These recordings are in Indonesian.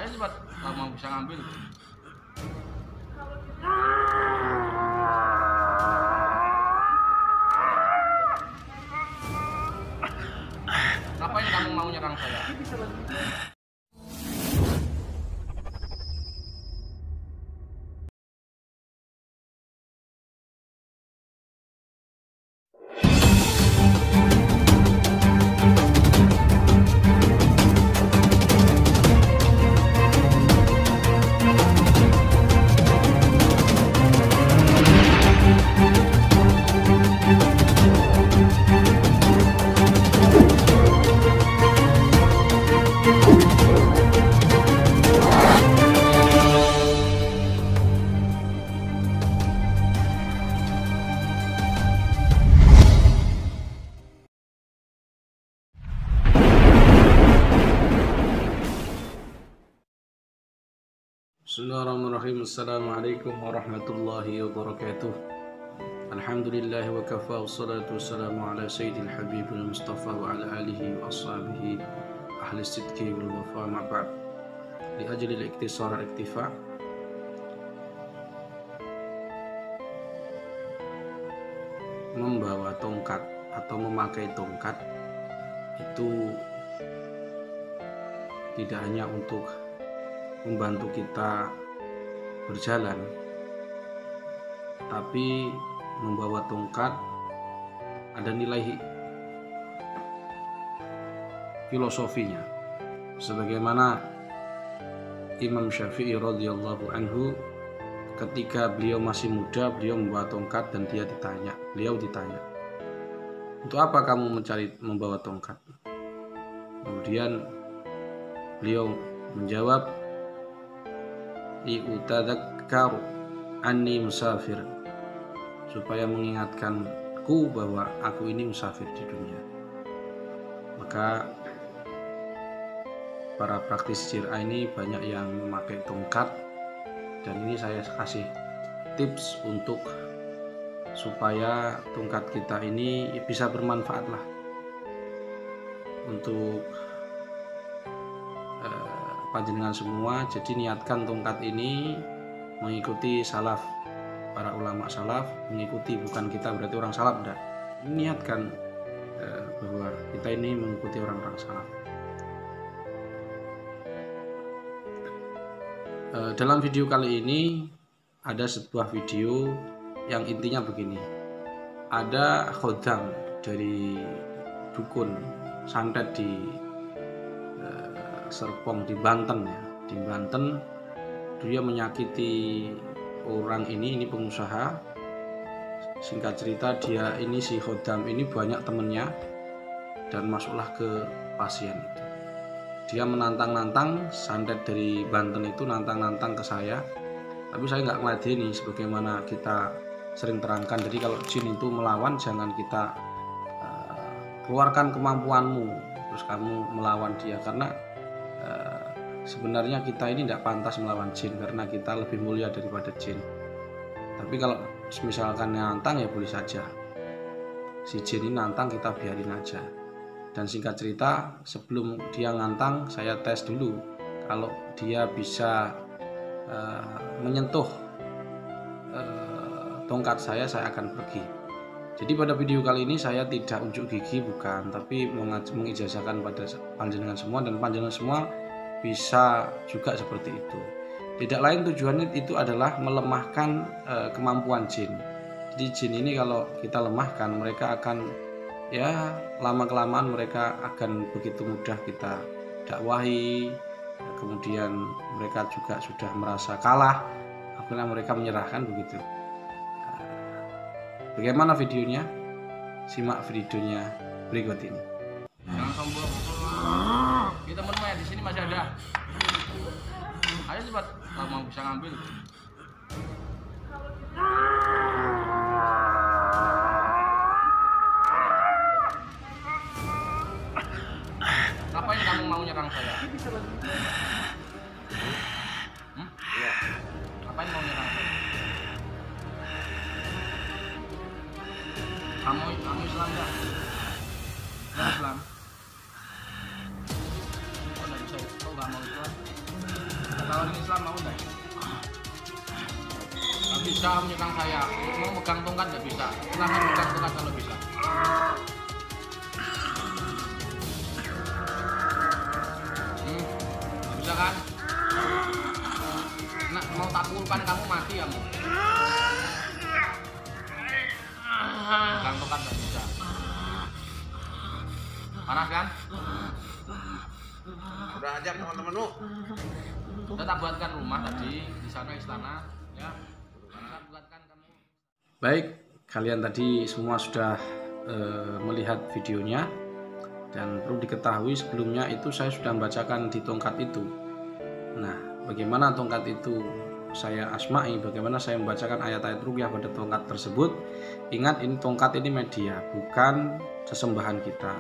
Ayo cepat, kalau mau bisa ngambil. Ngapain kamu mau nyerang saya? Bismillahirrahmanirrahim. Assalamualaikum warahmatullahi wabarakatuh. Alhamdulillah wa kafa, wassalatu wassalamu ala sayyidil habibul mustafa wa ala alihi wa ashabihi ahli sidqi wal wafa, ma ba'd. Li ajli al-iktisar al-iktifa, membawa tongkat atau memakai tongkat itu tidak hanya untuk membantu kita berjalan, tapi membawa tongkat ada nilai filosofinya, sebagaimana Imam Syafi'i radhiyallahu anhu ketika beliau masih muda, beliau membawa tongkat dan beliau ditanya, untuk apa kamu membawa tongkat? Kemudian beliau menjawab, li'utadzakkaru anni musafir, supaya mengingatkanku bahwa aku ini musafir di dunia. Maka para praktisi Jir'ah ini banyak yang memakai tongkat, dan ini saya kasih tips untuk supaya tongkat kita ini bisa bermanfaat lah untuk panjenengan semua. Jadi niatkan tongkat ini mengikuti salaf, para ulama salaf, mengikuti, bukan kita berarti orang salaf, enggak. Niatkan bahwa kita ini mengikuti orang-orang salaf. Dalam video kali ini ada sebuah video yang intinya begini. Ada khodam dari dukun santet di Serpong di Banten ya. Di Banten dia menyakiti orang ini pengusaha. Singkat cerita, dia ini si khodam ini banyak temennya dan masuklah ke pasien itu. Dia menantang-nantang, santet dari Banten itu nantang-nantang ke saya. Tapi saya nggak ngeladeni sebagaimana kita sering terangkan. Jadi kalau jin itu melawan, jangan kita keluarkan kemampuanmu terus kamu melawan dia, karena sebenarnya kita ini tidak pantas melawan jin karena kita lebih mulia daripada jin. Tapi kalau misalkan nantang ya boleh saja, si jin ini nantang, kita biarin aja. Dan singkat cerita, sebelum dia nantang saya tes dulu, kalau dia bisa menyentuh tongkat saya akan pergi. Jadi pada video kali ini saya tidak unjuk gigi, bukan, tapi mengijazahkan pada panjenengan semua, dan panjenengan semua bisa juga seperti itu. Tidak lain tujuannya itu adalah melemahkan kemampuan jin. Jadi jin ini kalau kita lemahkan, mereka akan lama-kelamaan mereka akan begitu mudah kita dakwahi. Kemudian mereka juga sudah merasa kalah, akhirnya mereka menyerahkan begitu. Bagaimana videonya? Simak videonya berikut ini. Jangan sombong. Kita teman-teman di sini masih ada. Ayo cepat, kalau mau bisa ngambil. Ngapain kamu mau nyerang saya? Ngapain mau nyerang saya? Kamu Islam enggak? Islam. Oh, enggak bisa. Kau enggak mau Islam? Tawarin Islam mau nggak? Nggak bisa menyerang saya. Mau megang tongkat nggak bisa. Silahkan megang tongkat kalau bisa. Nggak bisa kan? Nah, mau tak pukulkan kamu mati ya mau. Megang tongkat nggak bisa. Panas kan? Udah ajak teman-teman lu. Udah tak buatkan rumah tadi di sana istana ya. Tak buatkan kamu. Baik, kalian tadi semua sudah melihat videonya, dan perlu diketahui sebelumnya itu saya sudah membacakan di tongkat itu. Nah, bagaimana tongkat itu saya asma'i, bagaimana saya membacakan ayat-ayat ruqyah pada tongkat tersebut. Ingat, ini tongkat ini media, bukan sesembahan kita,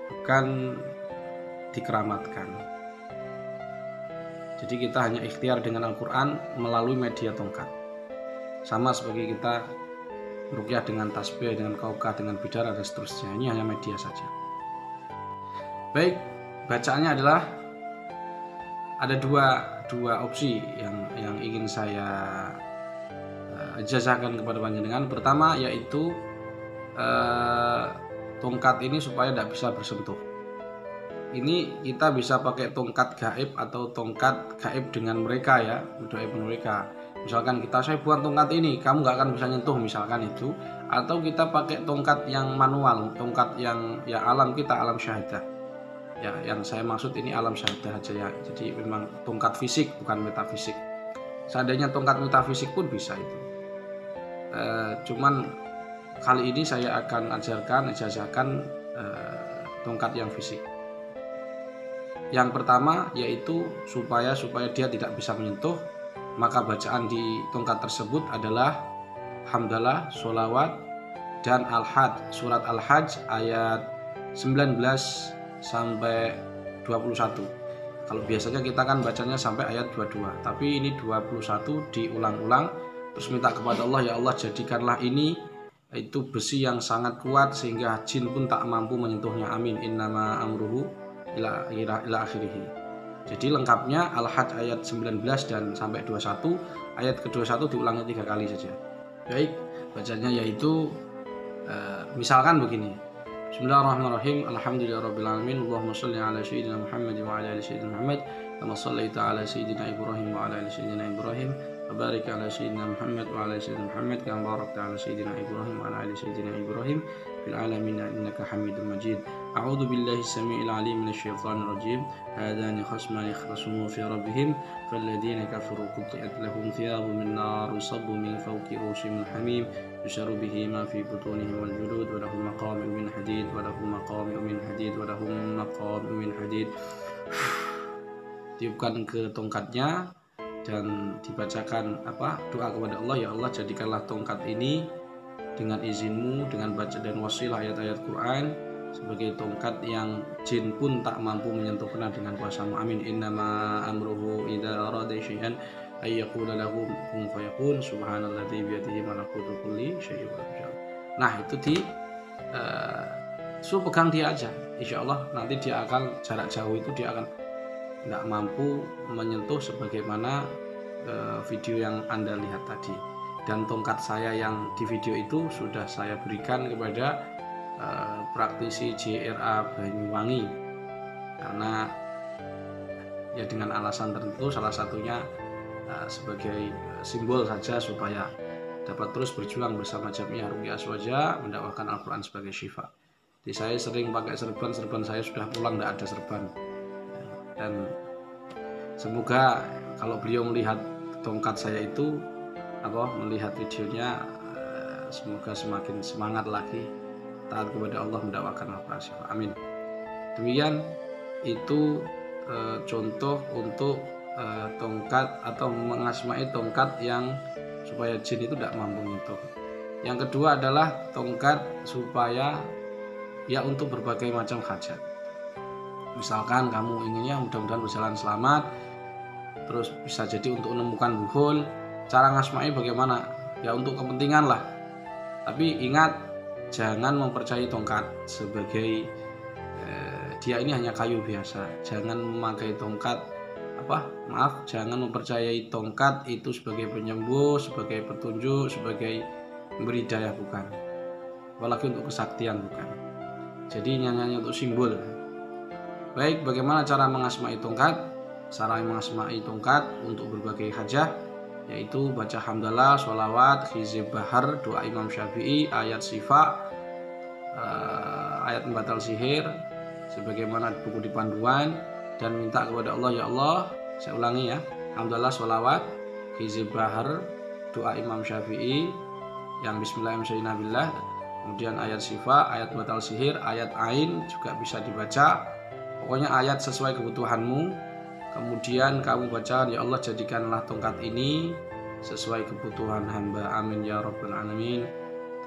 bukan dikeramatkan. Jadi kita hanya ikhtiar dengan Al-Quran melalui media tongkat. Sama seperti kita ruqyah dengan tasbih, dengan qaukah, dengan bidara dan seterusnya. Ini hanya media saja. Baik, bacaannya adalah ada dua opsi yang ingin saya ijazahkan kepada panjenengan. Pertama yaitu tongkat ini supaya tidak bisa bersentuh. Ini kita bisa pakai tongkat gaib atau tongkat gaib dengan mereka ya, gaib mereka. Misalkan saya buat tongkat ini, kamu nggak akan bisa nyentuh misalkan itu. Atau kita pakai tongkat yang manual, tongkat yang ya alam kita, alam syahadah. Ya, yang saya maksud ini alam syahadah aja ya. Jadi memang tongkat fisik bukan metafisik. Seandainya tongkat metafisik pun bisa itu. Cuman kali ini saya akan ijazahkan tongkat yang fisik. Yang pertama yaitu supaya dia tidak bisa menyentuh, maka bacaan di tongkat tersebut adalah hamdalah, sholawat, dan al-hajj, surat al-hajj ayat 19 sampai 21. Kalau biasanya kita kan bacanya sampai ayat 22, tapi ini 21 diulang-ulang, terus minta kepada Allah, ya Allah jadikanlah ini itu besi yang sangat kuat sehingga jin pun tak mampu menyentuhnya, amin, innama amruhu ila akhirih. Jadi lengkapnya Al-Hajj ayat 19 dan sampai 21, ayat ke-21 diulangi 3 kali saja. Baik, bacanya yaitu misalkan begini. Bismillahirrahmanirrahim. Alhamdulillahirabbil alamin. Allahumma shalli ala sayyidina Muhammad wa ala ali sayyidina Muhammad kama shallaita ala sayyidina Ibrahim wa ala ali sayyidina Ibrahim wa barik ala sayyidina Muhammad wa ala ali sayyidina Muhammad kama barakta ala sayyidina Ibrahim wa ala ali sayyidina Ibrahim fil alamin innaka Hamidum Majid. A'udzu billahi as-sami'il 'alim minasy syaithanir rajim. Hadani khasmani ikhtasimu fi rabbihim falladzina kafaru qutti'at lahum thiyabun min nar yusabbu min fawqi ru'usihim al-hamim yusharu bihi ma fi butunihim wal julud wa lahum maqami'un min hadid wa lahum maqami'un min hadid wa lahum maqami'un min hadid. Tiupkan ke tongkatnya dan dibacakan doa kepada Allah, ya Allah jadikanlah tongkat ini dengan izinmu, dengan baca dan wasilah ayat-ayat Quran sebagai tongkat yang jin pun tak mampu menyentuhnya dengan kuasamu, amin. Innama amruhu idza arada syai'an ay yaqula lahu kun fayakun subhanalladzi biyadihi malakutu kulli syai'in. Nah itu suruh pegang dia aja, insya Allah nanti dia akan jarak jauh itu dia akan nggak mampu menyentuh sebagaimana video yang Anda lihat tadi. Dan tongkat saya yang di video itu sudah saya berikan kepada praktisi JRA Banyuwangi karena ya dengan alasan tertentu, salah satunya sebagai simbol saja supaya dapat terus berjuang bersama Jamiah Ruqyah Aswaja mendakwakan Al-Quran sebagai syifa. Jadi saya sering pakai serban saya sudah pulang tidak ada serban. Dan semoga kalau beliau melihat tongkat saya itu melihat videonya, semoga semakin semangat lagi taat kepada Allah mendakwakan Al-Quran syifa, amin. Demikian itu contoh untuk tongkat atau mengasmai tongkat yang supaya jin itu tidak mampu menyentuh. Yang kedua adalah tongkat supaya ya untuk berbagai macam hajat. Misalkan kamu inginnya mudah-mudahan berjalan selamat, terus bisa jadi untuk menemukan buhul. Cara ngasmai bagaimana? Ya untuk kepentingan lah. Tapi ingat, jangan mempercayai tongkat sebagai dia ini hanya kayu biasa. Jangan memakai tongkat jangan mempercayai tongkat itu sebagai penyembuh, sebagai petunjuk, sebagai memberi daya, bukan. Apalagi untuk kesaktian, bukan. Jadi hanya untuk simbol. Baik, bagaimana cara mengasma'i tongkat? Cara mengasma'i tongkat untuk berbagai hajah, yaitu baca hamdalah, sholawat, hizib bahar, doa Imam Syafi'i, ayat syifa, ayat membatal sihir, sebagaimana buku di panduan, dan minta kepada Allah, ya Allah, saya ulangi ya, hamdalah, sholawat, hizib bahar, doa Imam Syafi'i, yang bismillahirrahmanirrahim, kemudian ayat syifa, ayat batal sihir, ayat ain juga bisa dibaca. Pokoknya ayat sesuai kebutuhanmu. Kemudian kamu baca, ya Allah, jadikanlah tongkat ini sesuai kebutuhan hamba, amin ya rabbal alamin.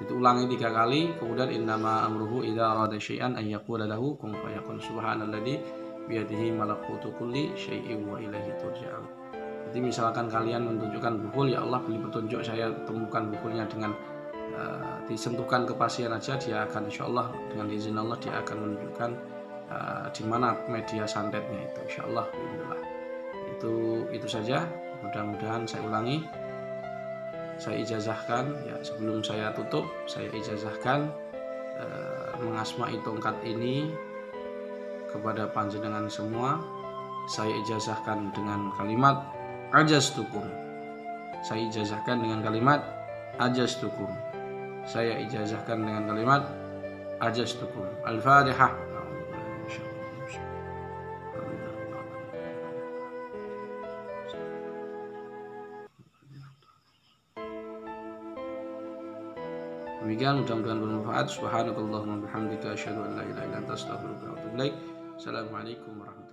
Diulangi 3 kali. Kemudian innama amruhu idza arada syai'an ay yaqula lahu kun fayakun, subhanalladzi biyadihi malakutu kulli syai'in wa ilaihi turja'un. Jadi misalkan kalian menunjukkan buhul, ya Allah beri petunjuk saya temukan buhulnya, dengan disentuhkan ke pasien aja, dia akan, insya Allah dengan izin Allah, dia akan menunjukkan di mana media santetnya itu, insya Allah. Itu saja. Mudah-mudahan saya ulangi, saya ijazahkan ya, sebelum saya tutup saya ijazahkan mengasma'i tongkat ini kepada panjenengan semua. Saya ijazahkan dengan kalimat ajastukum. Saya ijazahkan dengan kalimat ajastukum. Saya ijazahkan dengan kalimat ajastukum. Al-Fatihah. Demikian, mudah-mudahan bermanfaat. Subhanakallahumma bihamdika asyhadu an la ilaha illa anta astaghfiruka wa atubu ilaik. Assalamualaikum warahmatullahi wabarakatuh.